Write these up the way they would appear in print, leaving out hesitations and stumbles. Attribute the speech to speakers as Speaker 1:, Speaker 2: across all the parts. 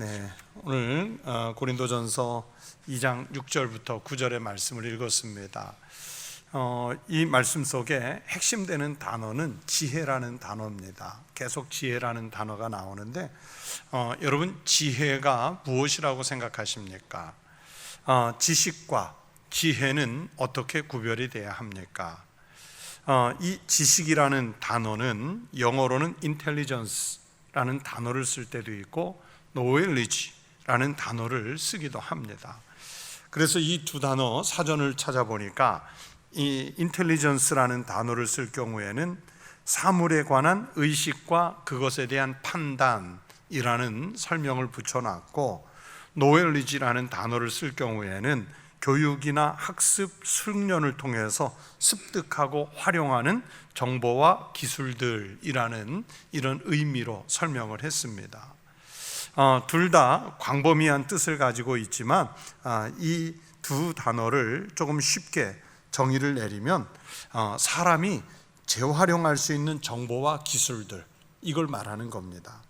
Speaker 1: 네, 오늘 고린도전서 2장 6절부터 9절의 말씀을 읽었습니다. 이 말씀 속에 핵심되는 단어는 지혜라는 단어입니다. 계속 지혜라는 단어가 나오는데 여러분, 지혜가 무엇이라고 생각하십니까? 지식과 지혜는 어떻게 구별이 돼야 합니까? 이 지식이라는 단어는 영어로는 intelligence라는 단어를 쓸 때도 있고 knowledge라는 단어를 쓰기도 합니다. 그래서 이 두 단어 사전을 찾아보니까 이 intelligence라는 단어를 쓸 경우에는 사물에 관한 의식과 그것에 대한 판단이라는 설명을 붙여놨고, knowledge라는 단어를 쓸 경우에는 교육이나 학습, 숙련을 통해서 습득하고 활용하는 정보와 기술들이라는 이런 의미로 설명을 했습니다. 둘 다 광범위한 뜻을 가지고 있지만 이 두 단어를 조금 쉽게 정의를 내리면 사람이 재활용할 수 있는 정보와 기술들, 이걸 말하는 겁니다.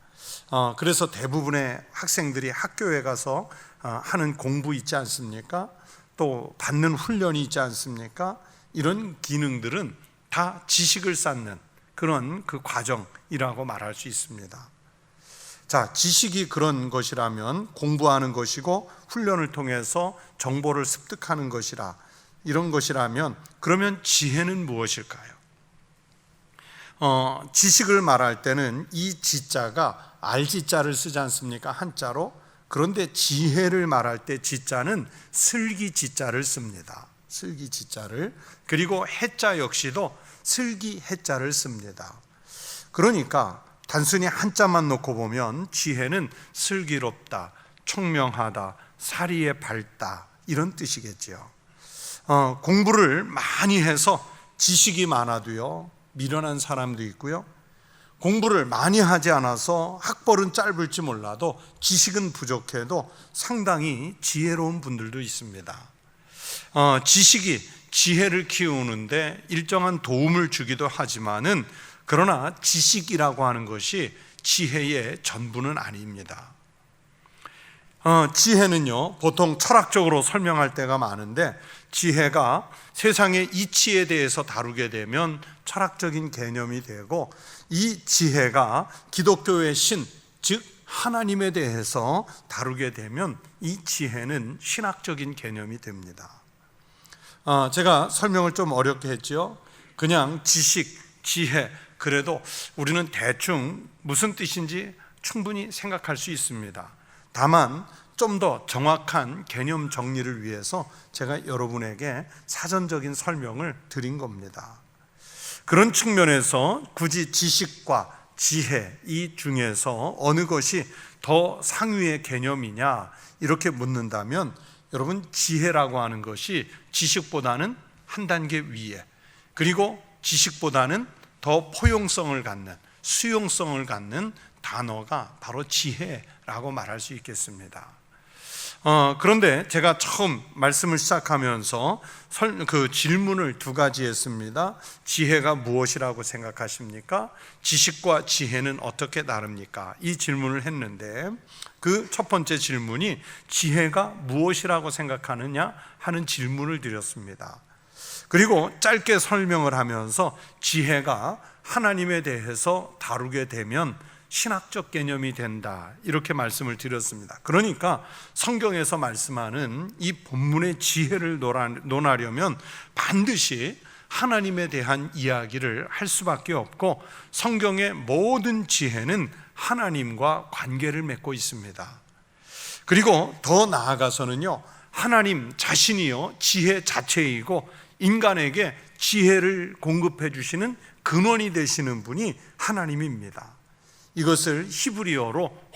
Speaker 1: 그래서 대부분의 학생들이 학교에 가서 하는 공부 있지 않습니까? 또 받는 훈련이 있지 않습니까? 이런 기능들은 다 지식을 쌓는 그런 그 과정이라고 말할 수 있습니다. 자, 지식이 그런 것이라면 공부하는 것이고 훈련을 통해서 정보를 습득하는 것이라, 이런 것이라면 그러면 지혜는 무엇일까요? 지식을 말할 때는 이 지자가 알지자를 쓰지 않습니까? 한자로. 그런데 지혜를 말할 때 지자는 슬기지자를 씁니다. 슬기지자를. 그리고 해자 역시도 슬기해자를 씁니다. 그러니까 단순히 한자만 놓고 보면 지혜는 슬기롭다, 총명하다, 사리에 밝다, 이런 뜻이겠죠. 공부를 많이 해서 지식이 많아도요, 미련한 사람도 있고요, 공부를 많이 하지 않아서 학벌은 짧을지 몰라도 지식은 부족해도 상당히 지혜로운 분들도 있습니다. 지식이 지혜를 키우는데 일정한 도움을 주기도 하지만은, 그러나 지식이라고 하는 것이 지혜의 전부는 아닙니다. 지혜는요, 보통 철학적으로 설명할 때가 많은데, 지혜가 세상의 이치에 대해서 다루게 되면 철학적인 개념이 되고, 이 지혜가 기독교의 신, 즉 하나님에 대해서 다루게 되면 이 지혜는 신학적인 개념이 됩니다. 제가 설명을 좀 어렵게 했죠. 그냥 지식, 지혜, 그래도 우리는 대충 무슨 뜻인지 충분히 생각할 수 있습니다. 다만 좀 더 정확한 개념 정리를 위해서 제가 여러분에게 사전적인 설명을 드린 겁니다. 그런 측면에서 굳이 지식과 지혜 이 중에서 어느 것이 더 상위의 개념이냐 이렇게 묻는다면, 여러분, 지혜라고 하는 것이 지식보다는 한 단계 위에, 그리고 지식보다는 더 포용성을 갖는, 수용성을 갖는 단어가 바로 지혜라고 말할 수 있겠습니다. 그런데 제가 처음 말씀을 시작하면서 그 질문을 두 가지 했습니다. 지혜가 무엇이라고 생각하십니까? 지식과 지혜는 어떻게 다릅니까? 이 질문을 했는데, 그 첫 번째 질문이 지혜가 무엇이라고 생각하느냐 하는 질문을 드렸습니다. 그리고 짧게 설명을 하면서 지혜가 하나님에 대해서 다루게 되면 신학적 개념이 된다, 이렇게 말씀을 드렸습니다. 그러니까 성경에서 말씀하는 이 본문의 지혜를 논하려면 반드시 하나님에 대한 이야기를 할 수밖에 없고, 성경의 모든 지혜는 하나님과 관계를 맺고 있습니다. 그리고 더 나아가서는요, 하나님 자신이요 지혜 자체이고 인간에게 지혜를 공급해 주시는 근원이 되시는 분이 하나님입니다. 이것을 히브리어로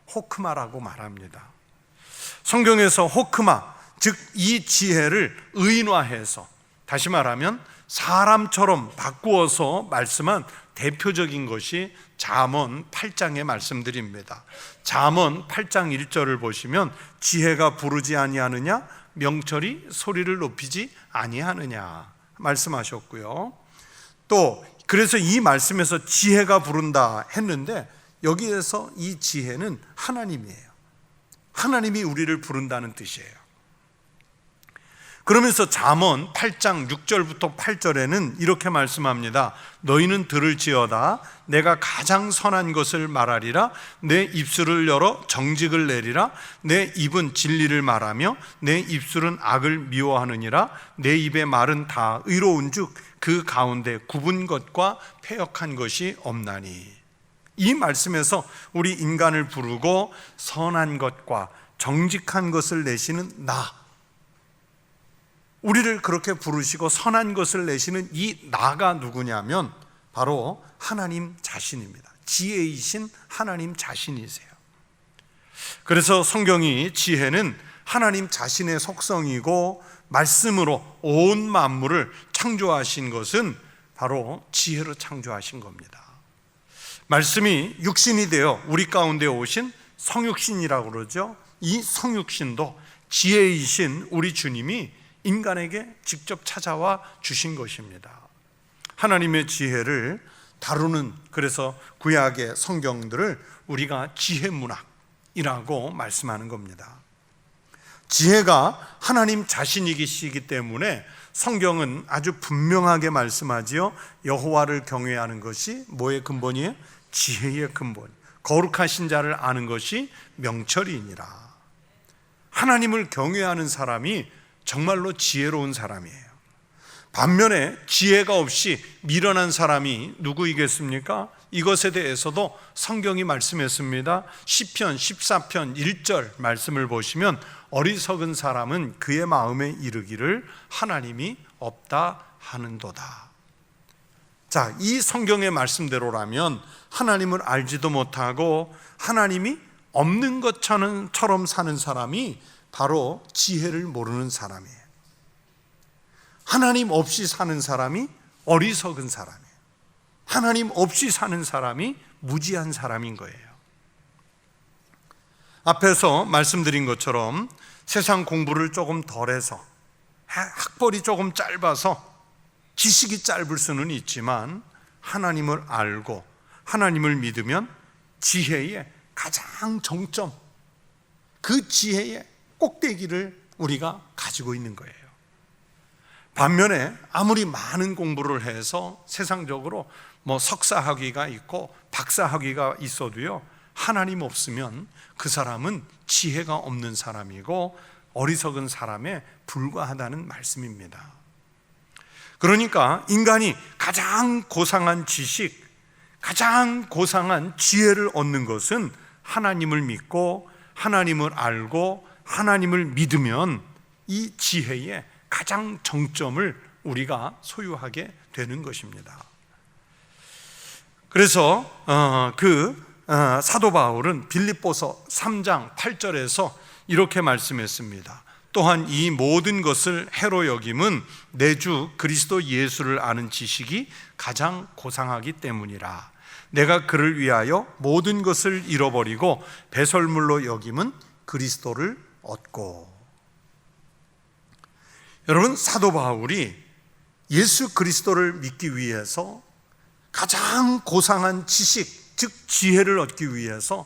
Speaker 1: 호크마라고 말합니다. 성경에서 호크마, 즉 이 지혜를 의인화해서, 다시 말하면 사람처럼 바꾸어서 말씀한 대표적인 것이 잠언 8장의 말씀들입니다. 잠언 8장 1절을 보시면 지혜가 부르지 아니하느냐, 명철이 소리를 높이지 아니하느냐 말씀하셨고요. 또 그래서 이 말씀에서 지혜가 부른다 했는데, 여기에서 이 지혜는 하나님이에요. 하나님이 우리를 부른다는 뜻이에요. 그러면서 잠언 8장 6절부터 8절에는 이렇게 말씀합니다. 너희는 들을지어다. 내가 가장 선한 것을 말하리라. 내 입술을 열어 정직을 내리라. 내 입은 진리를 말하며 내 입술은 악을 미워하느니라. 내 입의 말은 다 의로운 즉 그 가운데 굽은 것과 패역한 것이 없나니. 이 말씀에서 우리 인간을 부르고 선한 것과 정직한 것을 내시는 나, 우리를 그렇게 부르시고 선한 것을 내시는 이 나가 누구냐면 바로 하나님 자신입니다. 지혜이신 하나님 자신이세요. 그래서 성경이 지혜는 하나님 자신의 속성이고 말씀으로 온 만물을 창조하신 것은 바로 지혜로 창조하신 겁니다. 말씀이 육신이 되어 우리 가운데 오신 성육신이라고 그러죠. 이 성육신도 지혜이신 우리 주님이 인간에게 직접 찾아와 주신 것입니다. 하나님의 지혜를 다루는, 그래서 구약의 성경들을 우리가 지혜문학이라고 말씀하는 겁니다. 지혜가 하나님 자신이시기 때문에 성경은 아주 분명하게 말씀하지요. 여호와를 경외하는 것이 뭐의 근본이에요? 지혜의 근본. 거룩하신 자를 아는 것이 명철이니라. 하나님을 경외하는 사람이 정말로 지혜로운 사람이에요. 반면에 지혜가 없이 미련한 사람이 누구이겠습니까? 이것에 대해서도 성경이 말씀했습니다. 시편 14편 1절 말씀을 보시면 어리석은 사람은 그의 마음에 이르기를 하나님이 없다 하는도다. 자, 이 성경의 말씀대로라면 하나님을 알지도 못하고 하나님이 없는 것처럼 사는 사람이 바로 지혜를 모르는 사람이에요. 하나님 없이 사는 사람이 어리석은 사람이에요. 하나님 없이 사는 사람이 무지한 사람인 거예요. 앞에서 말씀드린 것처럼 세상 공부를 조금 덜해서 학벌이 조금 짧아서 지식이 짧을 수는 있지만 하나님을 알고 하나님을 믿으면 지혜의 가장 정점, 그 지혜의 꼭대기를 우리가 가지고 있는 거예요. 반면에 아무리 많은 공부를 해서 세상적으로 석사 학위가 있고 박사 학위가 있어도요, 하나님 없으면 그 사람은 지혜가 없는 사람이고 어리석은 사람에 불과하다는 말씀입니다. 그러니까 인간이 가장 고상한 지식, 가장 고상한 지혜를 얻는 것은 하나님을 믿고 하나님을 알고 하나님을 믿으면 이 지혜의 가장 정점을 우리가 소유하게 되는 것입니다. 그래서 사도 바울은 빌립보서 3장 8절에서 이렇게 말씀했습니다. 또한 이 모든 것을 해로 여김은 내 주 그리스도 예수를 아는 지식이 가장 고상하기 때문이라. 내가 그를 위하여 모든 것을 잃어버리고 배설물로 여김은 그리스도를 얻고. 여러분, 사도 바울이 예수 그리스도를 믿기 위해서 가장 고상한 지식, 즉 지혜를 얻기 위해서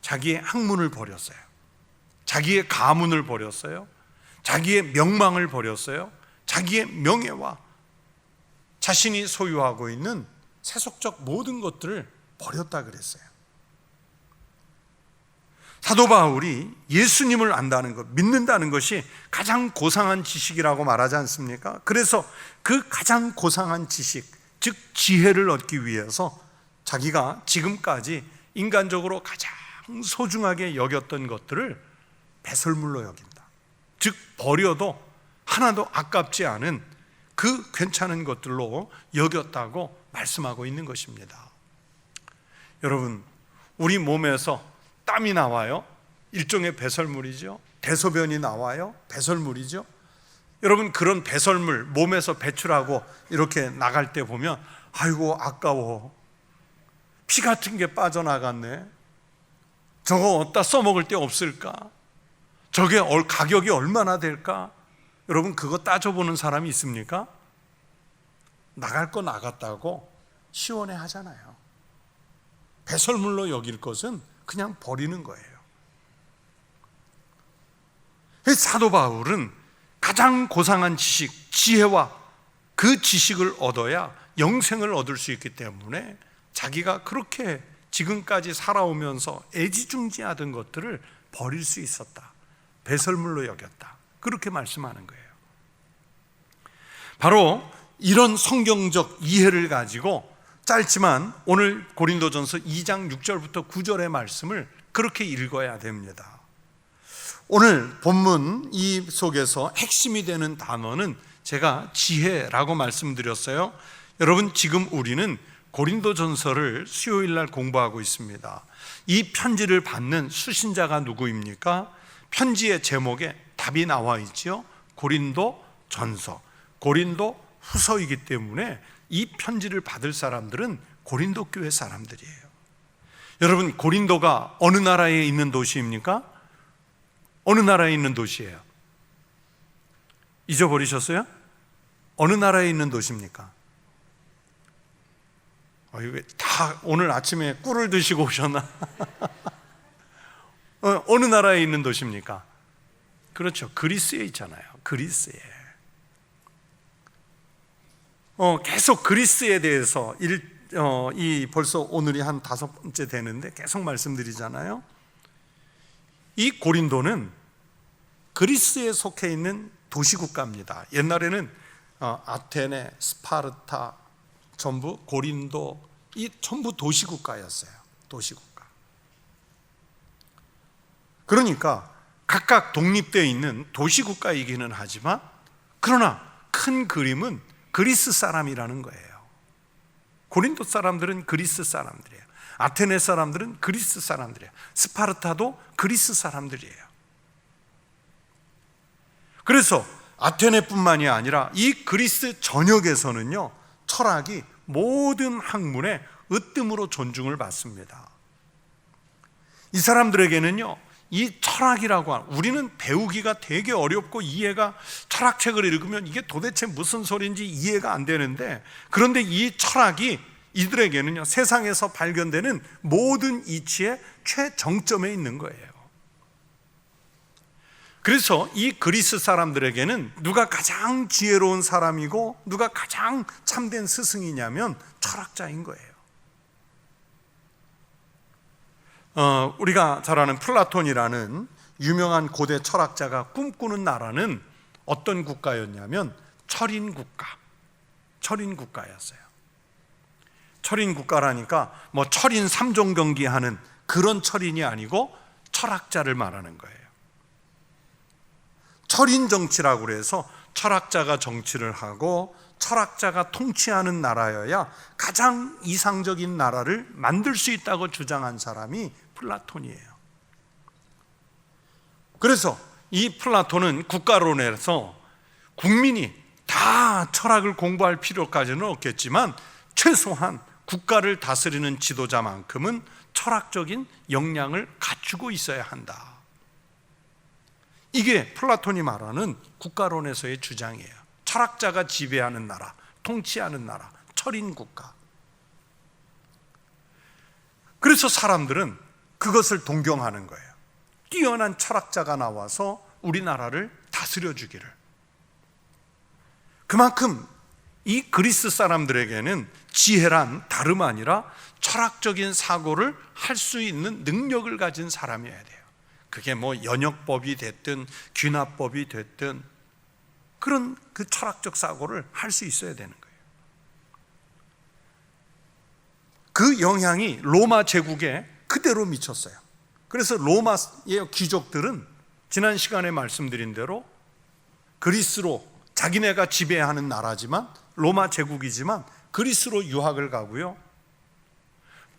Speaker 1: 자기의 학문을 버렸어요. 자기의 가문을 버렸어요. 자기의 명망을 버렸어요. 자기의 명예와 자신이 소유하고 있는 세속적 모든 것들을 버렸다 그랬어요. 사도 바울이 예수님을 안다는 것, 믿는다는 것이 가장 고상한 지식이라고 말하지 않습니까? 그래서 그 가장 고상한 지식, 즉 지혜를 얻기 위해서 자기가 지금까지 인간적으로 가장 소중하게 여겼던 것들을 배설물로 여긴다. 즉 버려도 하나도 아깝지 않은 그 괜찮은 것들로 여겼다고 말씀하고 있는 것입니다. 여러분, 우리 몸에서 땀이 나와요. 일종의 배설물이죠. 대소변이 나와요. 배설물이죠. 여러분, 그런 배설물 몸에서 배출하고 이렇게 나갈 때 보면 아이고 아까워, 피 같은 게 빠져나갔네, 저거 어디다 써먹을 데 없을까, 저게 가격이 얼마나 될까. 여러분, 그거 따져보는 사람이 있습니까? 나갈 거 나갔다고 시원해 하잖아요. 배설물로 여길 것은 그냥 버리는 거예요. 사도 바울은 가장 고상한 지식, 지혜와 그 지식을 얻어야 영생을 얻을 수 있기 때문에 자기가 그렇게 지금까지 살아오면서 애지중지하던 것들을 버릴 수 있었다, 배설물로 여겼다, 그렇게 말씀하는 거예요. 바로 이런 성경적 이해를 가지고 짧지만 오늘 고린도전서 2장 6절부터 9절의 말씀을 그렇게 읽어야 됩니다. 오늘 본문 이 속에서 핵심이 되는 단어는 제가 지혜라고 말씀드렸어요. 여러분, 지금 우리는 고린도전서를 수요일 날 공부하고 있습니다. 이 편지를 받는 수신자가 누구입니까? 편지의 제목에 답이 나와 있죠. 고린도전서, 고린도 후서이기 때문에 이 편지를 받을 사람들은 고린도 교회 사람들이에요. 여러분, 고린도가 어느 나라에 있는 도시입니까? 어느 나라에 있는 도시예요? 잊어버리셨어요? 어느 나라에 있는 도시입니까? 다 오늘 아침에 꿀을 드시고 오셨나? 어느 나라에 있는 도시입니까? 그렇죠, 그리스에 있잖아요. 그리스에. 계속 그리스에 대해서 벌써 오늘이 한 5번째 되는데 계속 말씀드리잖아요. 이 고린도는 그리스에 속해 있는 도시국가입니다. 옛날에는 아테네, 스파르타, 전부 고린도, 이 전부 도시국가였어요. 도시국가. 그러니까 각각 독립되어 있는 도시국가이기는 하지만, 그러나 큰 그림은 그리스 사람이라는 거예요. 고린도 사람들은 그리스 사람들이에요. 아테네 사람들은 그리스 사람들이에요. 스파르타도 그리스 사람들이에요. 그래서 아테네뿐만이 아니라 이 그리스 전역에서는요, 철학이 모든 학문의 으뜸으로 존중을 받습니다. 이 사람들에게는요, 이 철학이라고 하는, 우리는 배우기가 되게 어렵고 이해가, 철학책을 읽으면 이게 도대체 무슨 소리인지 이해가 안 되는데, 그런데 이 철학이 이들에게는요, 세상에서 발견되는 모든 이치의 최정점에 있는 거예요. 그래서 이 그리스 사람들에게는 누가 가장 지혜로운 사람이고 누가 가장 참된 스승이냐면 철학자인 거예요. 우리가 잘 아는 플라톤이라는 유명한 고대 철학자가 꿈꾸는 나라는 어떤 국가였냐면 철인국가였어요. 철인국가라니까 뭐 철인 3종 경기하는 그런 철인이 아니고 철학자를 말하는 거예요. 철인 정치라고 그래서 철학자가 정치를 하고 철학자가 통치하는 나라여야 가장 이상적인 나라를 만들 수 있다고 주장한 사람이 플라톤이에요. 그래서 이 플라톤은 국가론에서 국민이 다 철학을 공부할 필요까지는 없겠지만 최소한 국가를 다스리는 지도자만큼은 철학적인 역량을 갖추고 있어야 한다. 이게 플라톤이 말하는 국가론에서의 주장이에요. 철학자가 지배하는 나라, 통치하는 나라, 철인 국가. 그래서 사람들은 그것을 동경하는 거예요. 뛰어난 철학자가 나와서 우리나라를 다스려 주기를. 그만큼 이 그리스 사람들에게는 지혜란 다름 아니라 철학적인 사고를 할 수 있는 능력을 가진 사람이어야 돼요. 그게 뭐 연역법이 됐든 귀납법이 됐든 그런 그 철학적 사고를 할 수 있어야 되는 거예요. 그 영향이 로마 제국에 그대로 미쳤어요. 그래서 로마의 귀족들은 지난 시간에 말씀드린 대로 그리스로, 자기네가 지배하는 나라지만 로마 제국이지만 그리스로 유학을 가고요,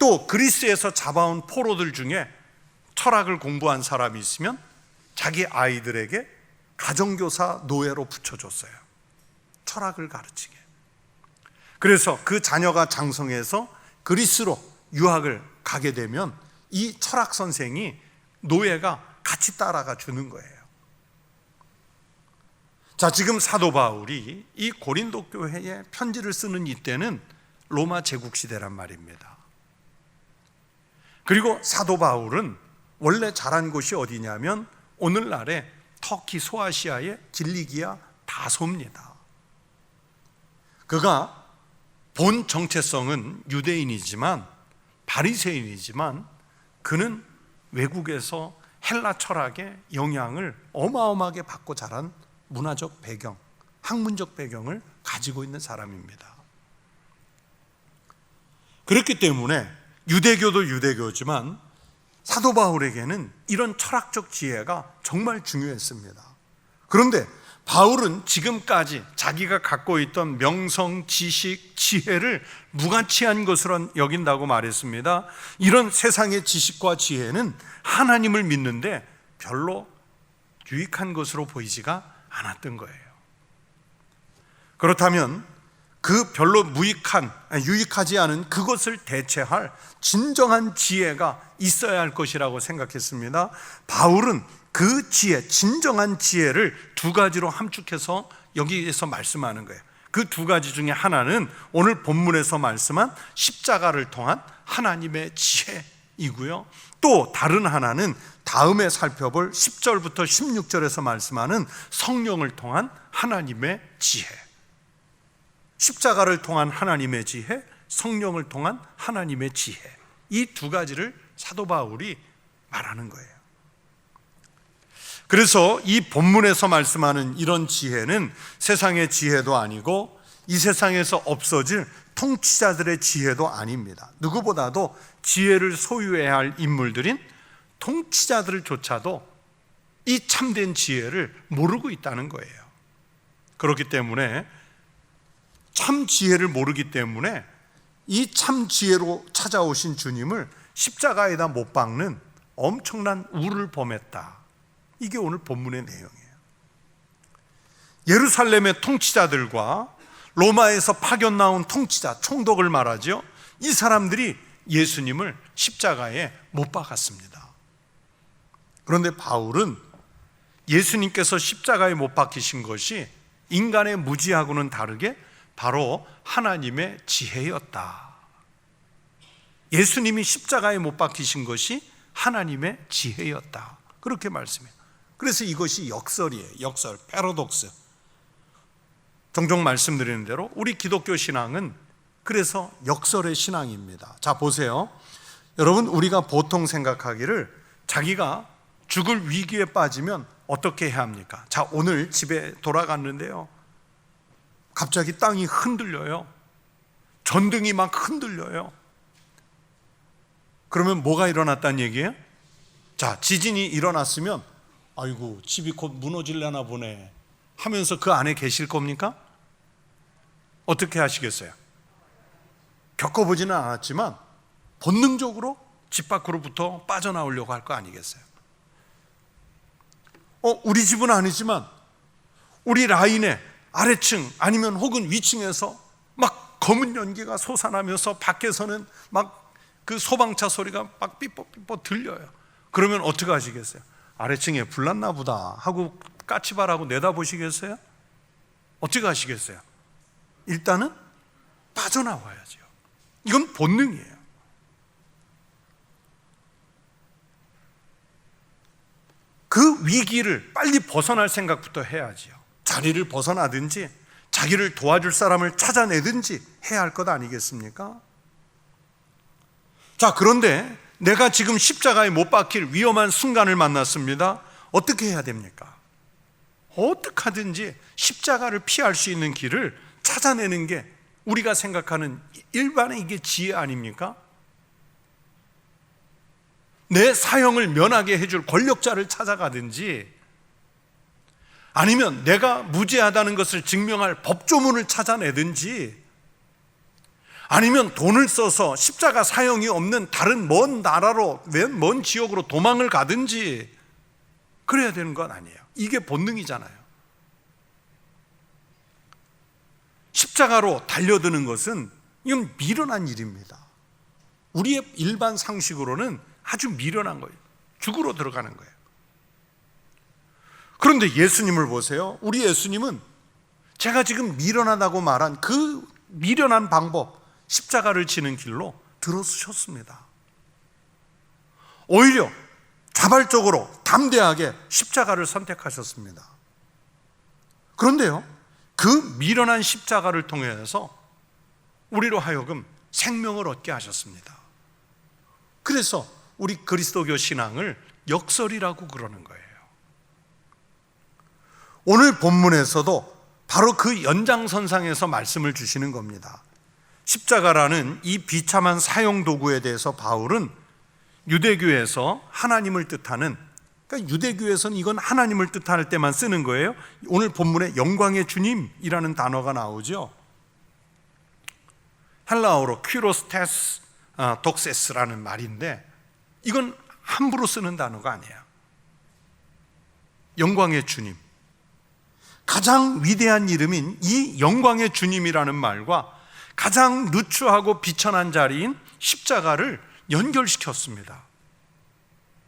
Speaker 1: 또 그리스에서 잡아온 포로들 중에 철학을 공부한 사람이 있으면 자기 아이들에게 가정교사 노예로 붙여줬어요. 철학을 가르치게. 그래서 그 자녀가 장성해서 그리스로 유학을 가게 되면 이 철학 선생이, 노예가 같이 따라가 주는 거예요. 자, 지금 사도 바울이 이 고린도 교회에 편지를 쓰는 이때는 로마 제국 시대란 말입니다. 그리고 사도 바울은 원래 자란 곳이 어디냐면 오늘날의 터키 소아시아의 길리기아 다소입니다. 그가 본 정체성은 유대인이지만 바리새인이지만 그는 외국에서 헬라 철학의 영향을 어마어마하게 받고 자란 문화적 배경, 학문적 배경을 가지고 있는 사람입니다. 그렇기 때문에 유대교도 유대교지만 사도 바울에게는 이런 철학적 지혜가 정말 중요했습니다. 그런데 바울은 지금까지 자기가 갖고 있던 명성, 지식, 지혜를 무가치한 것으로 여긴다고 말했습니다. 이런 세상의 지식과 지혜는 하나님을 믿는데 별로 유익한 것으로 보이지가 않았던 거예요. 그렇다면 그 별로 유익하지 않은 그것을 대체할 진정한 지혜가 있어야 할 것이라고 생각했습니다. 바울은 그 지혜, 진정한 지혜를 두 가지로 함축해서 여기에서 말씀하는 거예요. 그 두 가지 중에 하나는 오늘 본문에서 말씀한 십자가를 통한 하나님의 지혜이고요. 또 다른 하나는 다음에 살펴볼 10절부터 16절에서 말씀하는 성령을 통한 하나님의 지혜. 십자가를 통한 하나님의 지혜, 성령을 통한 하나님의 지혜, 이 두 가지를 사도 바울이 말하는 거예요. 그래서 이 본문에서 말씀하는 이런 지혜는 세상의 지혜도 아니고 이 세상에서 없어질 통치자들의 지혜도 아닙니다. 누구보다도 지혜를 소유해야 할 인물들인 통치자들조차도 이 참된 지혜를 모르고 있다는 거예요. 그렇기 때문에 참 지혜를 모르기 때문에 이 참 지혜로 찾아오신 주님을 십자가에다 못 박는 엄청난 우를 범했다. 이게 오늘 본문의 내용이에요. 예루살렘의 통치자들과 로마에서 파견 나온 통치자, 총독을 말하죠. 이 사람들이 예수님을 십자가에 못 박았습니다. 그런데 바울은 예수님께서 십자가에 못 박히신 것이 인간의 무지하고는 다르게 바로 하나님의 지혜였다. 예수님이 십자가에 못 박히신 것이 하나님의 지혜였다. 그렇게 말씀해요. 그래서 이것이 역설이에요. 역설, 패러독스. 종종 말씀드리는 대로 우리 기독교 신앙은 그래서 역설의 신앙입니다. 자, 보세요. 여러분, 우리가 보통 생각하기를 자기가 죽을 위기에 빠지면 어떻게 해야 합니까? 자, 오늘 집에 돌아갔는데요, 갑자기 땅이 흔들려요. 전등이 막 흔들려요. 그러면 뭐가 일어났다는 얘기예요? 자, 지진이 일어났으면 아이고, 집이 곧 무너질려나 보네 하면서 그 안에 계실 겁니까? 어떻게 하시겠어요? 겪어보지는 않았지만 본능적으로 집 밖으로부터 빠져나오려고 할 거 아니겠어요? 우리 집은 아니지만 우리 라인에 아래층 아니면 혹은 위층에서 막 검은 연기가 솟아나면서 밖에서는 막 그 소방차 소리가 막 삐뽀삐뽀 들려요. 그러면 어떻게 하시겠어요? 아래층에 불났나 보다 하고 까치발하고 내다보시겠어요? 어떻게 하시겠어요? 일단은 빠져나와야죠. 이건 본능이에요. 그 위기를 빨리 벗어날 생각부터 해야지요. 자리를 벗어나든지 자기를 도와줄 사람을 찾아내든지 해야 할 것 아니겠습니까? 자, 그런데 내가 지금 십자가에 못 박힐 위험한 순간을 만났습니다. 어떻게 해야 됩니까? 어떻게 하든지 십자가를 피할 수 있는 길을 찾아내는 게 우리가 생각하는 일반의 이게 지혜 아닙니까? 내 사형을 면하게 해줄 권력자를 찾아가든지 아니면 내가 무죄하다는 것을 증명할 법조문을 찾아내든지 아니면 돈을 써서 십자가 사형이 없는 다른 먼 나라로, 먼 지역으로 도망을 가든지 그래야 되는 건 아니에요. 이게 본능이잖아요. 십자가로 달려드는 것은 이건 미련한 일입니다. 우리의 일반 상식으로는 아주 미련한 거예요. 죽으러 들어가는 거예요. 그런데 예수님을 보세요. 우리 예수님은 제가 지금 미련하다고 말한 그 미련한 방법, 십자가를 지는 길로 들어서셨습니다. 오히려 자발적으로 담대하게 십자가를 선택하셨습니다. 그런데요, 그 미련한 십자가를 통해서 우리로 하여금 생명을 얻게 하셨습니다. 그래서 우리 그리스도교 신앙을 역설이라고 그러는 거예요. 오늘 본문에서도 바로 그 연장선상에서 말씀을 주시는 겁니다. 십자가라는 이 비참한 사형 도구에 대해서 바울은 유대교에서 하나님을 뜻하는, 그러니까 유대교에서는 이건 하나님을 뜻할 때만 쓰는 거예요. 오늘 본문에 영광의 주님이라는 단어가 나오죠. 헬라어로 퀴로스테스 독세스라는 말인데 이건 함부로 쓰는 단어가 아니에요. 영광의 주님, 가장 위대한 이름인 이 영광의 주님이라는 말과 가장 누추하고 비천한 자리인 십자가를 연결시켰습니다.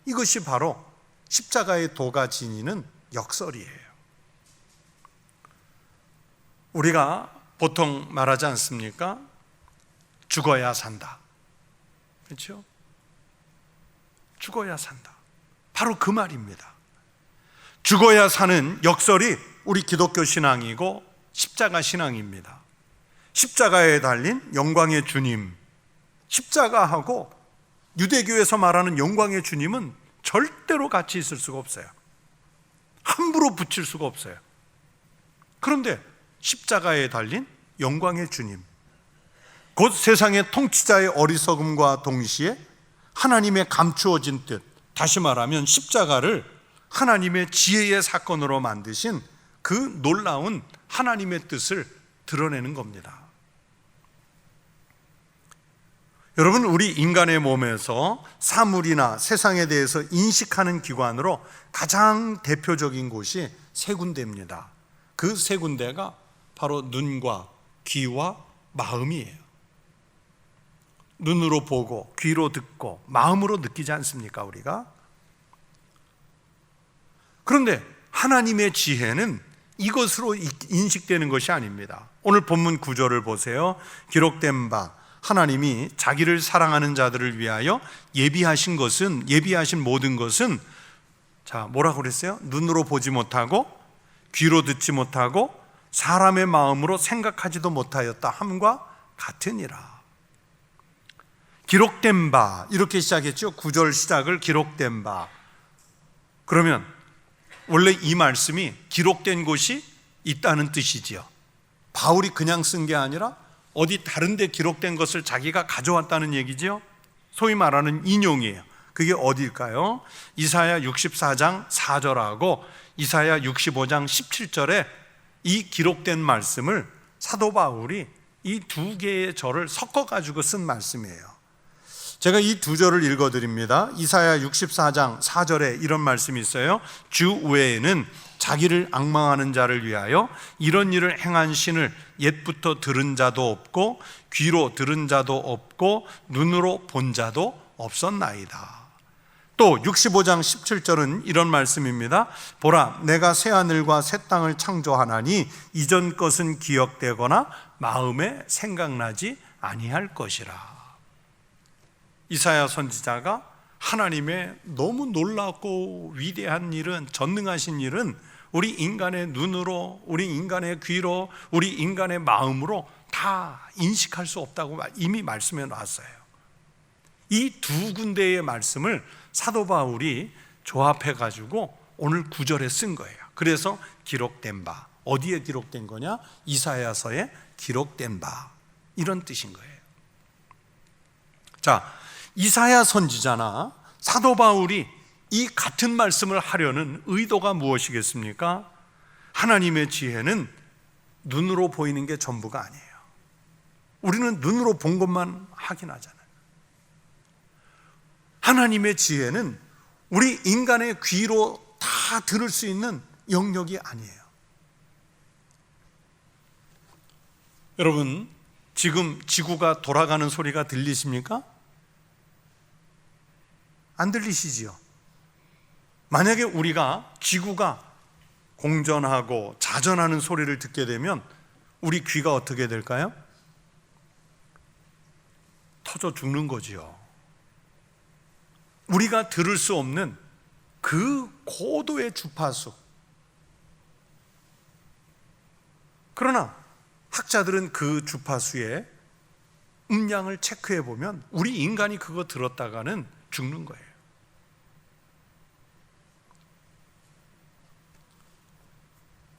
Speaker 1: 이것이 바로 십자가의 도가 지니는 역설이에요. 우리가 보통 말하지 않습니까? 죽어야 산다. 그렇죠? 죽어야 산다. 바로 그 말입니다. 죽어야 사는 역설이 우리 기독교 신앙이고 십자가 신앙입니다. 십자가에 달린 영광의 주님, 십자가하고 유대교에서 말하는 영광의 주님은 절대로 같이 있을 수가 없어요. 함부로 붙일 수가 없어요. 그런데 십자가에 달린 영광의 주님, 곧 세상의 통치자의 어리석음과 동시에 하나님의 감추어진 뜻, 다시 말하면 십자가를 하나님의 지혜의 사건으로 만드신 그 놀라운 하나님의 뜻을 드러내는 겁니다. 여러분, 우리 인간의 몸에서 사물이나 세상에 대해서 인식하는 기관으로 가장 대표적인 곳이 세 군데입니다. 그 세 군데가 바로 눈과 귀와 마음이에요. 눈으로 보고 귀로 듣고 마음으로 느끼지 않습니까, 우리가? 그런데 하나님의 지혜는 이것으로 인식되는 것이 아닙니다. 오늘 본문 구절을 보세요. 기록된 바 하나님이 자기를 사랑하는 자들을 위하여 예비하신 모든 것은, 자, 뭐라고 그랬어요? 눈으로 보지 못하고 귀로 듣지 못하고 사람의 마음으로 생각하지도 못하였다 함과 같으니라. 기록된 바, 이렇게 시작했죠. 9절 시작을 기록된 바. 그러면 원래 이 말씀이 기록된 곳이 있다는 뜻이지요. 바울이 그냥 쓴 게 아니라 어디 다른 데 기록된 것을 자기가 가져왔다는 얘기지요. 소위 말하는 인용이에요. 그게 어디일까요? 이사야 64장 4절하고 이사야 65장 17절에 이 기록된 말씀을 사도 바울이 이 두 개의 절을 섞어가지고 쓴 말씀이에요. 제가 이 두 절을 읽어드립니다. 이사야 64장 4절에 이런 말씀이 있어요. 주 외에는 자기를 앙망하는 자를 위하여 이런 일을 행한 신을 옛부터 들은 자도 없고 귀로 들은 자도 없고 눈으로 본 자도 없었나이다. 또 65장 17절은 이런 말씀입니다. 보라, 내가 새하늘과 새 땅을 창조하나니 이전 것은 기억되거나 마음에 생각나지 아니할 것이라. 이사야 선지자가 하나님의 너무 놀랍고 위대한 일은, 전능하신 일은 우리 인간의 눈으로, 우리 인간의 귀로, 우리 인간의 마음으로 다 인식할 수 없다고 이미 말씀해 놨어요. 이 두 군데의 말씀을 사도 바울이 조합해 가지고 오늘 9절에 쓴 거예요. 그래서 기록된 바, 어디에 기록된 거냐? 이사야서에 기록된 바, 이런 뜻인 거예요. 자, 이사야 선지자나 사도 바울이 이 같은 말씀을 하려는 의도가 무엇이겠습니까? 하나님의 지혜는 눈으로 보이는 게 전부가 아니에요. 우리는 눈으로 본 것만 확인하잖아요. 하나님의 지혜는 우리 인간의 귀로 다 들을 수 있는 영역이 아니에요. 여러분, 지금 지구가 돌아가는 소리가 들리십니까? 안 들리시지요? 만약에 우리가 지구가 공전하고 자전하는 소리를 듣게 되면 우리 귀가 어떻게 될까요? 터져 죽는 거지요. 우리가 들을 수 없는 그 고도의 주파수. 그러나 학자들은 그 주파수의 음량을 체크해 보면 우리 인간이 그거 들었다가는 죽는 거예요.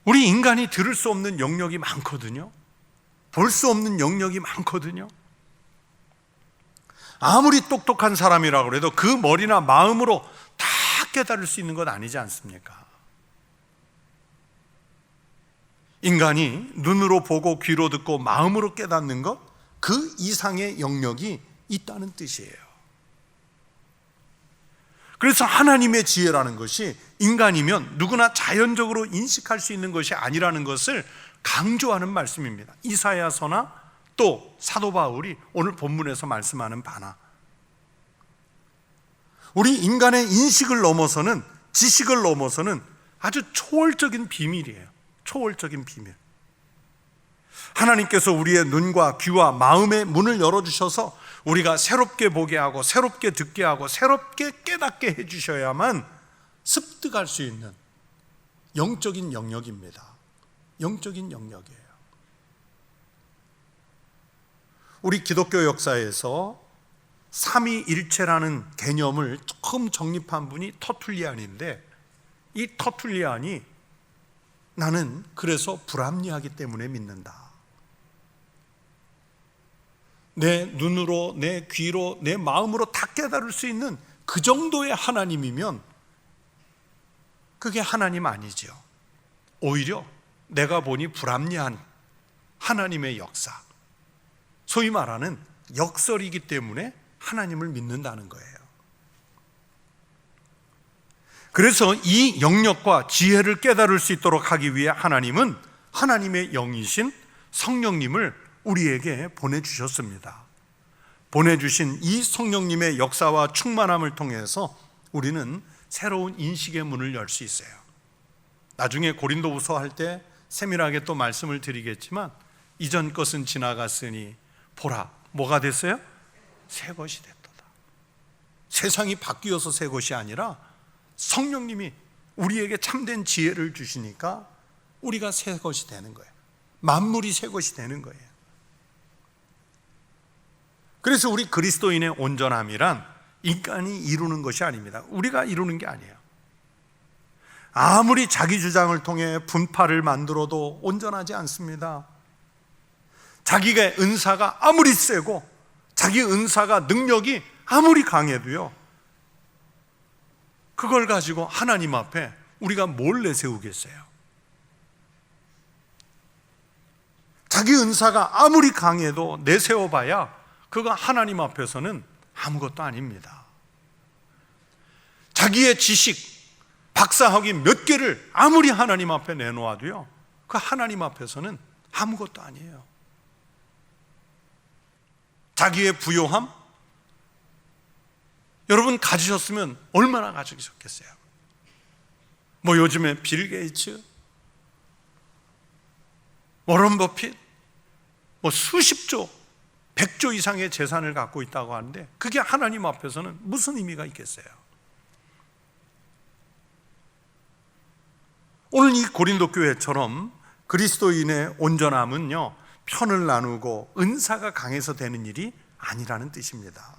Speaker 1: 우리 인간이 들을 수 없는 영역이 많거든요. 볼 수 없는 영역이 많거든요. 아무리 똑똑한 사람이라고 해도 그 머리나 마음으로 다 깨달을 수 있는 건 아니지 않습니까? 인간이 눈으로 보고 귀로 듣고 마음으로 깨닫는 것, 그 이상의 영역이 있다는 뜻이에요. 그래서 하나님의 지혜라는 것이 인간이면 누구나 자연적으로 인식할 수 있는 것이 아니라는 것을 강조하는 말씀입니다. 이사야서나 또 사도 바울이 오늘 본문에서 말씀하는 바나, 우리 인간의 인식을 넘어서는, 지식을 넘어서는 아주 초월적인 비밀이에요. 초월적인 비밀. 하나님께서 우리의 눈과 귀와 마음의 문을 열어주셔서 우리가 새롭게 보게 하고 새롭게 듣게 하고 새롭게 깨닫게 해주셔야만 습득할 수 있는 영적인 영역입니다. 영적인 영역이에요. 우리 기독교 역사에서 삼위일체라는 개념을 처음 정립한 분이 터툴리안인데, 이 터툴리안이 나는 그래서 불합리하기 때문에 믿는다, 내 눈으로, 내 귀로, 내 마음으로 다 깨달을 수 있는 그 정도의 하나님이면 그게 하나님 아니죠. 오히려 내가 보니 불합리한 하나님의 역사, 소위 말하는 역설이기 때문에 하나님을 믿는다는 거예요. 그래서 이 영역과 지혜를 깨달을 수 있도록 하기 위해 하나님은 하나님의 영이신 성령님을 우리에게 보내주셨습니다. 보내주신 이 성령님의 역사와 충만함을 통해서 우리는 새로운 인식의 문을 열 수 있어요. 나중에 고린도후서 할 때 세밀하게 또 말씀을 드리겠지만, 이전 것은 지나갔으니 보라, 뭐가 됐어요? 새 것이 됐도다. 세상이 바뀌어서 새 것이 아니라 성령님이 우리에게 참된 지혜를 주시니까 우리가 새 것이 되는 거예요. 만물이 새 것이 되는 거예요. 그래서 우리 그리스도인의 온전함이란 인간이 이루는 것이 아닙니다. 우리가 이루는 게 아니에요. 아무리 자기 주장을 통해 분파를 만들어도 온전하지 않습니다. 자기의 은사가 아무리 세고 자기 은사가 능력이 아무리 강해도요, 그걸 가지고 하나님 앞에 우리가 뭘 내세우겠어요? 자기 은사가 아무리 강해도 내세워봐야 그거 하나님 앞에서는 아무것도 아닙니다. 자기의 지식, 박사학위 몇 개를 아무리 하나님 앞에 내놓아도요, 그 하나님 앞에서는 아무것도 아니에요. 자기의 부요함, 여러분 가지셨으면 얼마나 가지셨겠어요? 뭐 요즘에 빌 게이츠, 워런 버핏, 뭐 수십조, 100조 이상의 재산을 갖고 있다고 하는데 그게 하나님 앞에서는 무슨 의미가 있겠어요? 오늘 이 고린도 교회처럼 그리스도인의 온전함은요, 편을 나누고 은사가 강해서 되는 일이 아니라는 뜻입니다.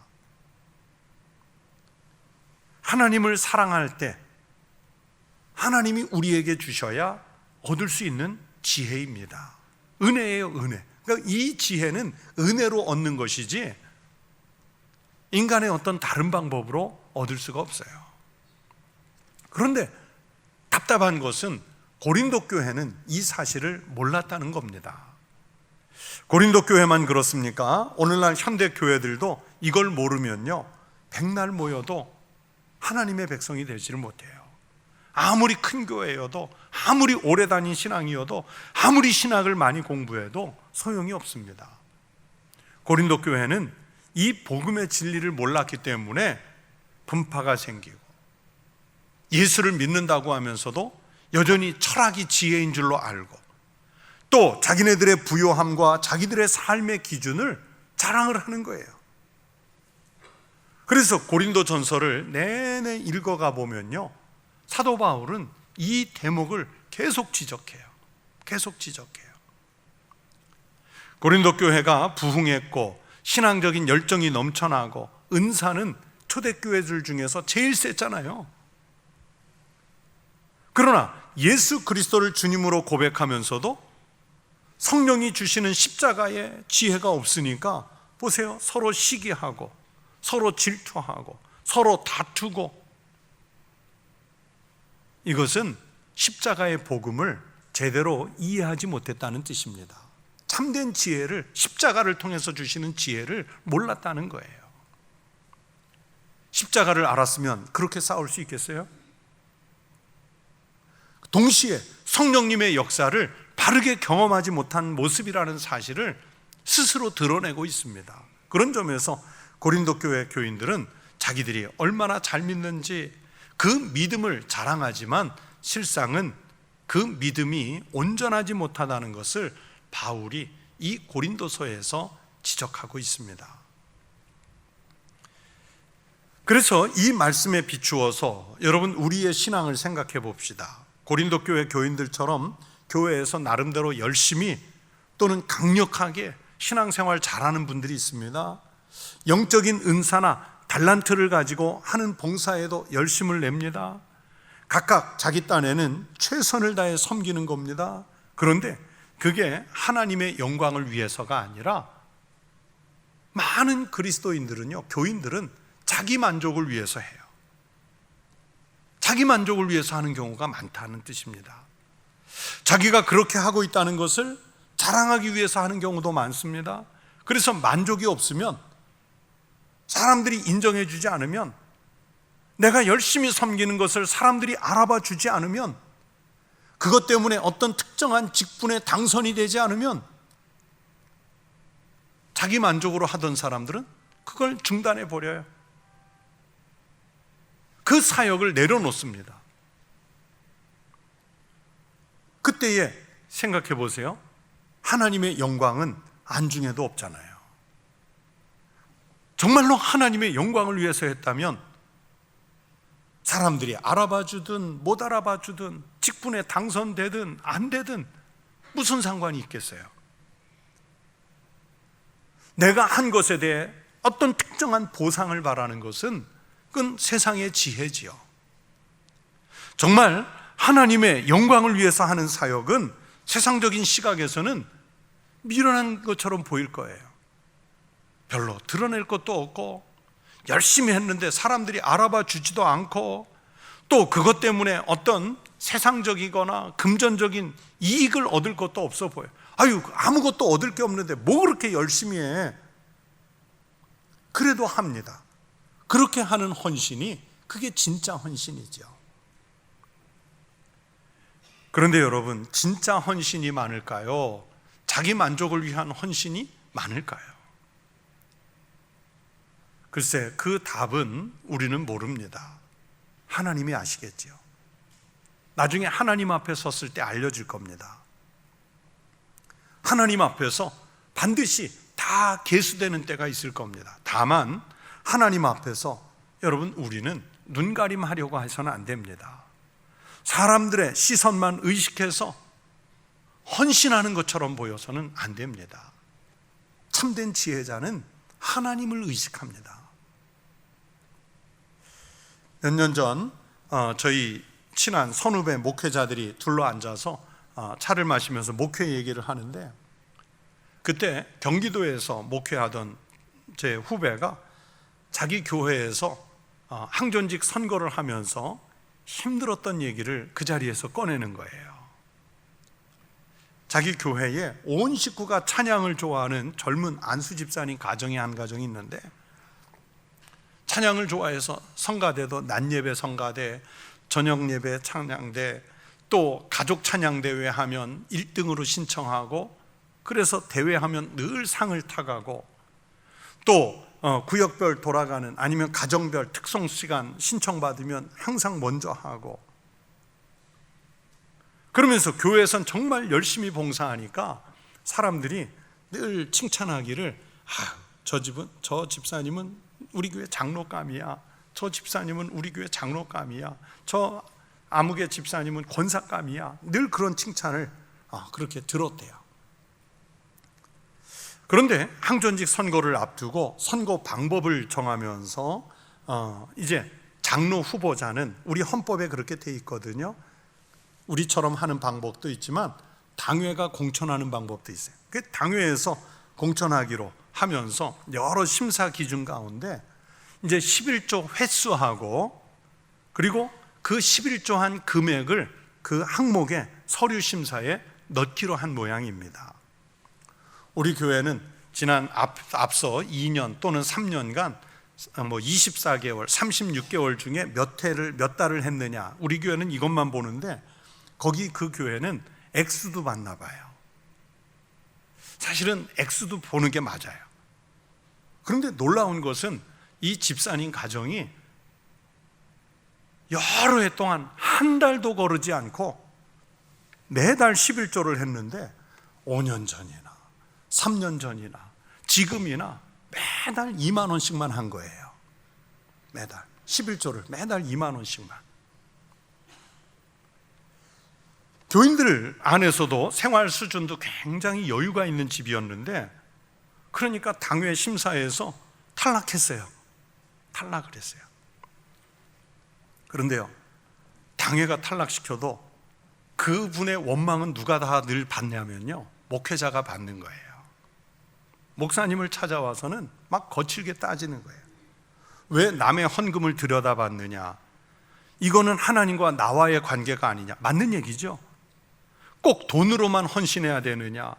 Speaker 1: 하나님을 사랑할 때 하나님이 우리에게 주셔야 얻을 수 있는 지혜입니다. 은혜예요, 은혜. 그러니까 이 지혜는 은혜로 얻는 것이지 인간의 어떤 다른 방법으로 얻을 수가 없어요. 그런데 답답한 것은 고린도 교회는 이 사실을 몰랐다는 겁니다. 고린도 교회만 그렇습니까? 오늘날 현대 교회들도 이걸 모르면요, 백날 모여도 하나님의 백성이 되지를 못해요. 아무리 큰 교회여도, 아무리 오래 다닌 신앙이어도, 아무리 신학을 많이 공부해도 소용이 없습니다. 고린도 교회는 이 복음의 진리를 몰랐기 때문에 분파가 생기고, 예수를 믿는다고 하면서도 여전히 철학이 지혜인 줄로 알고, 또 자기네들의 부요함과 자기들의 삶의 기준을 자랑을 하는 거예요. 그래서 고린도 전서를 내내 읽어가 보면요, 사도 바울은 이 대목을 계속 지적해요. 계속 지적해요. 고린도 교회가 부흥했고 신앙적인 열정이 넘쳐나고 은사는 초대교회들 중에서 제일 셌잖아요. 그러나 예수 그리스도를 주님으로 고백하면서도 성령이 주시는 십자가의 지혜가 없으니까 보세요, 서로 시기하고 서로 질투하고 서로 다투고, 이것은 십자가의 복음을 제대로 이해하지 못했다는 뜻입니다. 참된 지혜를, 십자가를 통해서 주시는 지혜를 몰랐다는 거예요. 십자가를 알았으면 그렇게 싸울 수 있겠어요? 동시에 성령님의 역사를 바르게 경험하지 못한 모습이라는 사실을 스스로 드러내고 있습니다. 그런 점에서 고린도 교회 교인들은 자기들이 얼마나 잘 믿는지 그 믿음을 자랑하지만 실상은 그 믿음이 온전하지 못하다는 것을 바울이 이 고린도서에서 지적하고 있습니다. 그래서 이 말씀에 비추어서 여러분, 우리의 신앙을 생각해 봅시다. 고린도 교회 교인들처럼 교회에서 나름대로 열심히 또는 강력하게 신앙생활 잘하는 분들이 있습니다. 영적인 은사나 달란트를 가지고 하는 봉사에도 열심을 냅니다. 각각 자기 딴에는 최선을 다해 섬기는 겁니다. 그런데 그게 하나님의 영광을 위해서가 아니라 많은 그리스도인들은요, 교인들은 자기 만족을 위해서 해요. 자기 만족을 위해서 하는 경우가 많다는 뜻입니다. 자기가 그렇게 하고 있다는 것을 자랑하기 위해서 하는 경우도 많습니다. 그래서 만족이 없으면, 사람들이 인정해 주지 않으면, 내가 열심히 섬기는 것을 사람들이 알아봐 주지 않으면, 그것 때문에 어떤 특정한 직분에 당선이 되지 않으면, 자기 만족으로 하던 사람들은 그걸 중단해 버려요. 그 사역을 내려놓습니다. 그때에 생각해 보세요. 하나님의 영광은 안중에도 없잖아요. 정말로 하나님의 영광을 위해서 했다면 사람들이 알아봐 주든 못 알아봐 주든 직분에 당선되든 안 되든 무슨 상관이 있겠어요? 내가 한 것에 대해 어떤 특정한 보상을 바라는 것은 그건 세상의 지혜지요. 정말 하나님의 영광을 위해서 하는 사역은 세상적인 시각에서는 미련한 것처럼 보일 거예요. 별로 드러낼 것도 없고, 열심히 했는데 사람들이 알아봐 주지도 않고, 또 그것 때문에 어떤 세상적이거나 금전적인 이익을 얻을 것도 없어 보여요. 아무것도 얻을 게 없는데 뭐 그렇게 열심히 해? 그래도 합니다. 그렇게 하는 헌신이 그게 진짜 헌신이죠. 그런데 여러분, 진짜 헌신이 많을까요? 자기 만족을 위한 헌신이 많을까요? 글쎄, 그 답은 우리는 모릅니다. 하나님이 아시겠지요. 나중에 하나님 앞에 섰을 때 알려줄 겁니다. 하나님 앞에서 반드시 다 계수되는 때가 있을 겁니다. 다만 하나님 앞에서 여러분, 우리는 눈가림하려고 해서는 안 됩니다. 사람들의 시선만 의식해서 헌신하는 것처럼 보여서는 안 됩니다. 참된 지혜자는 하나님을 의식합니다. 몇 년 전 저희 친한 선후배 목회자들이 둘러앉아서 차를 마시면서 목회 얘기를 하는데, 그때 경기도에서 목회하던 제 후배가 자기 교회에서 항전직 선거를 하면서 힘들었던 얘기를 그 자리에서 꺼내는 거예요. 자기 교회에 온 식구가 찬양을 좋아하는 젊은 안수 집사님 가정이 한 가정이 있는데, 찬양을 좋아해서 성가대도 낮예배 성가대, 저녁예배 찬양대, 또 가족 찬양대회 하면 1등으로 신청하고, 그래서 대회하면 늘 상을 타가고, 또 구역별 돌아가는, 아니면 가정별 특송시간 신청받으면 항상 먼저 하고, 그러면서 교회에선 정말 열심히 봉사하니까 사람들이 늘 칭찬하기를, 저 집사님은 우리 교회 장로감이야. 저 집사님은 우리 교회 장로감이야. 저 아무개 집사님은 권사감이야. 늘 그런 칭찬을 그렇게 들었대요. 그런데 항전직 선거를 앞두고 선거 방법을 정하면서 이제 장로 후보자는 우리 헌법에 그렇게 돼 있거든요. 우리처럼 하는 방법도 있지만 당회가 공천하는 방법도 있어요. 그 당회에서 공천하기로 하면서 여러 심사 기준 가운데 이제 11조 횟수하고 그리고 그 11조 한 금액을 그 항목에 서류 심사에 넣기로 한 모양입니다. 우리 교회는 지난 앞서 2년 또는 3년간 24개월, 36개월 중에 몇 달을 했느냐, 우리 교회는 이것만 보는데 거기 그 교회는 액수도 봤나 봐요. 사실은 액수도 보는 게 맞아요. 그런데 놀라운 것은 이 집사님 가정이 여러 해 동안 한 달도 거르지 않고 매달 11조를 했는데 5년 전이나 3년 전이나 지금이나 매달 2만 원씩만 한 거예요. 매달 11조를 매달 2만 원씩만. 교인들 안에서도 생활 수준도 굉장히 여유가 있는 집이었는데 그러니까 당회 심사에서 탈락했어요. 탈락을 했어요. 그런데요, 당회가 탈락시켜도 그분의 원망은 누가 다 늘 받냐면요, 목회자가 받는 거예요. 목사님을 찾아와서는 막 거칠게 따지는 거예요. 왜 남의 헌금을 들여다봤느냐, 이거는 하나님과 나와의 관계가 아니냐. 맞는 얘기죠. 꼭 돈으로만 헌신해야 되느냐,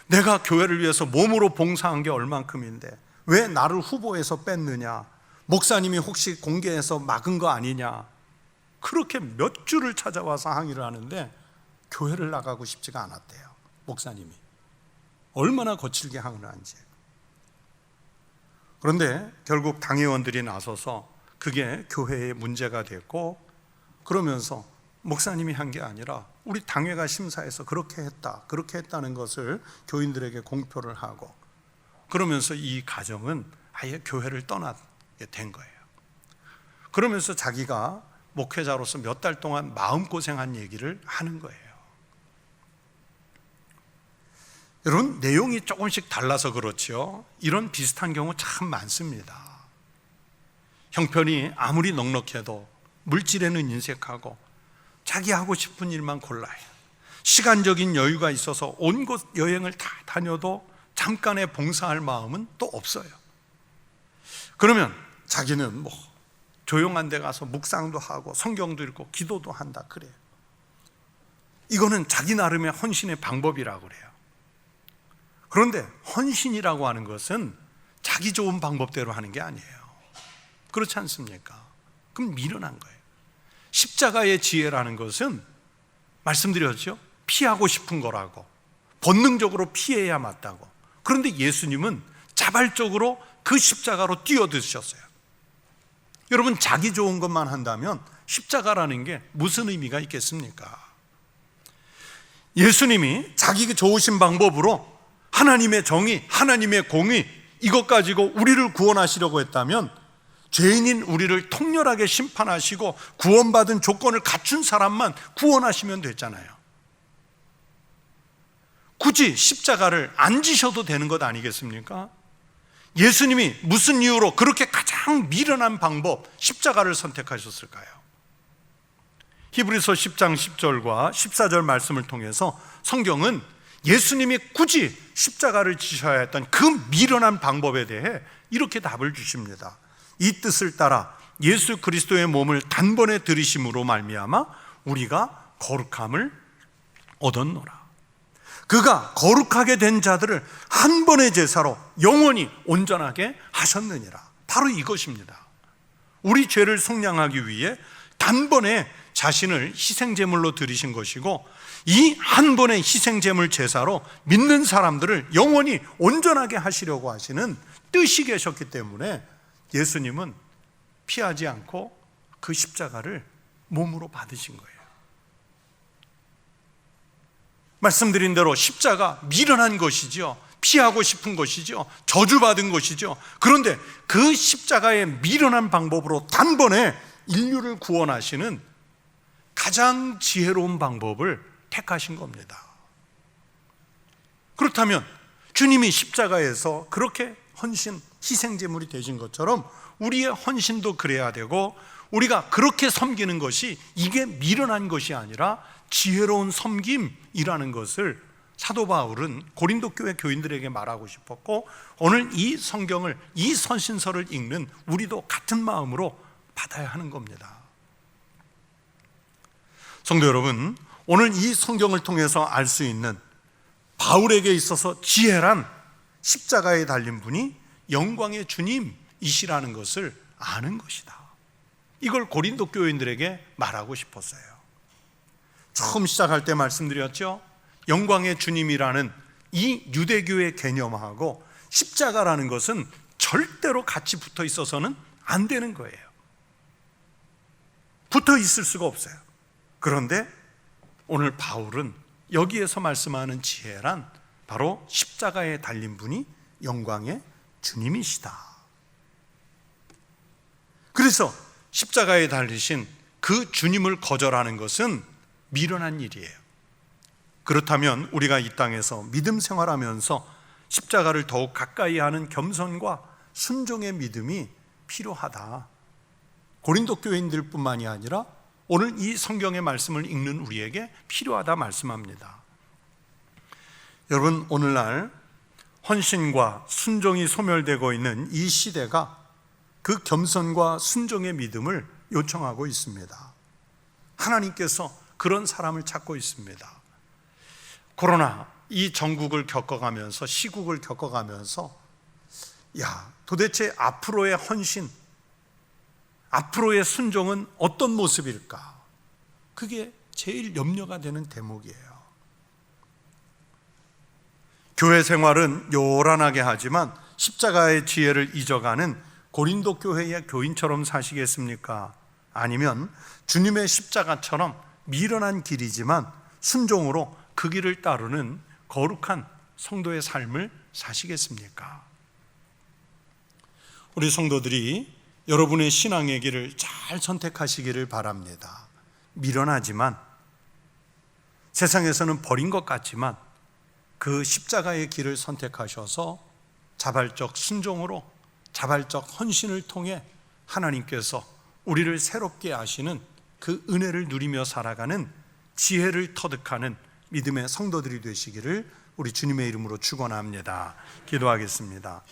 Speaker 1: 내가 교회를 위해서 몸으로 봉사한 게 얼만큼인데 왜 나를 후보에서 뺐느냐, 목사님이 혹시 공개해서 막은 거 아니냐, 그렇게 몇 주를 찾아와서 항의를 하는데 교회를 나가고 싶지가 않았대요. 목사님이 얼마나 거칠게 항의를 한지. 그런데 결국 당회원들이 나서서 그게 교회의 문제가 됐고, 그러면서 목사님이 한 게 아니라 우리 당회가 심사해서 그렇게 했다는 것을 교인들에게 공표를 하고, 그러면서 이 가정은 아예 교회를 떠나게 된 거예요. 그러면서 자기가 목회자로서 몇 달 동안 마음고생한 얘기를 하는 거예요. 여러분, 내용이 조금씩 달라서 그렇죠. 이런 비슷한 경우 참 많습니다. 형편이 아무리 넉넉해도 물질에는 인색하고 자기 하고 싶은 일만 골라요. 시간적인 여유가 있어서 온 곳 여행을 다 다녀도 잠깐의 봉사할 마음은 또 없어요. 그러면 자기는 조용한 데 가서 묵상도 하고 성경도 읽고 기도도 한다 그래요. 이거는 자기 나름의 헌신의 방법이라고 그래요. 그런데 헌신이라고 하는 것은 자기 좋은 방법대로 하는 게 아니에요. 그렇지 않습니까? 그럼 미련한 거예요. 십자가의 지혜라는 것은 말씀드렸죠? 피하고 싶은 거라고, 본능적으로 피해야 맞다고. 그런데 예수님은 자발적으로 그 십자가로 뛰어드셨어요. 여러분, 자기 좋은 것만 한다면 십자가라는 게 무슨 의미가 있겠습니까? 예수님이 자기 좋으신 방법으로 하나님의 정의, 하나님의 공의, 이것 가지고 우리를 구원하시려고 했다면 죄인인 우리를 통렬하게 심판하시고 구원받은 조건을 갖춘 사람만 구원하시면 됐잖아요. 굳이 십자가를 안 지셔도 되는 것 아니겠습니까? 예수님이 무슨 이유로 그렇게 가장 미련한 방법, 십자가를 선택하셨을까요? 히브리서 10장 10절과 14절 말씀을 통해서 성경은 예수님이 굳이 십자가를 지셔야 했던 그 미련한 방법에 대해 이렇게 답을 주십니다. 이 뜻을 따라 예수 그리스도의 몸을 단번에 들이심으로 말미암아 우리가 거룩함을 얻었노라. 그가 거룩하게 된 자들을 한 번의 제사로 영원히 온전하게 하셨느니라. 바로 이것입니다. 우리 죄를 속량하기 위해 단번에 자신을 희생제물로 드리신 것이고, 이 한 번의 희생제물 제사로 믿는 사람들을 영원히 온전하게 하시려고 하시는 뜻이 계셨기 때문에 예수님은 피하지 않고 그 십자가를 몸으로 받으신 거예요. 말씀드린 대로 십자가 미련한 것이지요. 피하고 싶은 것이죠. 저주받은 것이죠. 그런데 그 십자가의 미련한 방법으로 단번에 인류를 구원하시는 가장 지혜로운 방법을 택하신 겁니다. 그렇다면 주님이 십자가에서 그렇게 헌신, 희생제물이 되신 것처럼 우리의 헌신도 그래야 되고, 우리가 그렇게 섬기는 것이 이게 미련한 것이 아니라 지혜로운 섬김이라는 것을 사도 바울은 고린도 교회 교인들에게 말하고 싶었고, 오늘 이 성경을, 이 선신서를 읽는 우리도 같은 마음으로 받아야 하는 겁니다. 성도 여러분, 오늘 이 성경을 통해서 알 수 있는 바울에게 있어서 지혜란 십자가에 달린 분이 영광의 주님이시라는 것을 아는 것이다. 이걸 고린도 교인들에게 말하고 싶었어요. 처음 시작할 때 말씀드렸죠. 영광의 주님이라는 이 유대교의 개념하고 십자가라는 것은 절대로 같이 붙어 있어서는 안 되는 거예요. 붙어 있을 수가 없어요. 그런데 오늘 바울은 여기에서 말씀하는 지혜란 바로 십자가에 달린 분이 영광의 주님이시다. 그래서 십자가에 달리신 그 주님을 거절하는 것은 미련한 일이에요. 그렇다면 우리가 이 땅에서 믿음 생활하면서 십자가를 더욱 가까이 하는 겸손과 순종의 믿음이 필요하다. 고린도 교인들뿐만이 아니라 오늘 이 성경의 말씀을 읽는 우리에게 필요하다 말씀합니다. 여러분, 오늘날 헌신과 순종이 소멸되고 있는 이 시대가 그 겸손과 순종의 믿음을 요청하고 있습니다. 하나님께서 그런 사람을 찾고 있습니다. 코로나 이 전국을 겪어가면서, 시국을 겪어가면서 도대체 앞으로의 헌신, 앞으로의 순종은 어떤 모습일까? 그게 제일 염려가 되는 대목이에요. 교회 생활은 요란하게 하지만 십자가의 지혜를 잊어가는 고린도 교회의 교인처럼 사시겠습니까? 아니면 주님의 십자가처럼 미련한 길이지만 순종으로 그 길을 따르는 거룩한 성도의 삶을 사시겠습니까? 우리 성도들이 여러분의 신앙의 길을 잘 선택하시기를 바랍니다. 미련하지만, 세상에서는 버린 것 같지만 그 십자가의 길을 선택하셔서 자발적 순종으로, 자발적 헌신을 통해 하나님께서 우리를 새롭게 하시는 그 은혜를 누리며 살아가는 지혜를 터득하는 믿음의 성도들이 되시기를 우리 주님의 이름으로 축원합니다. 기도하겠습니다.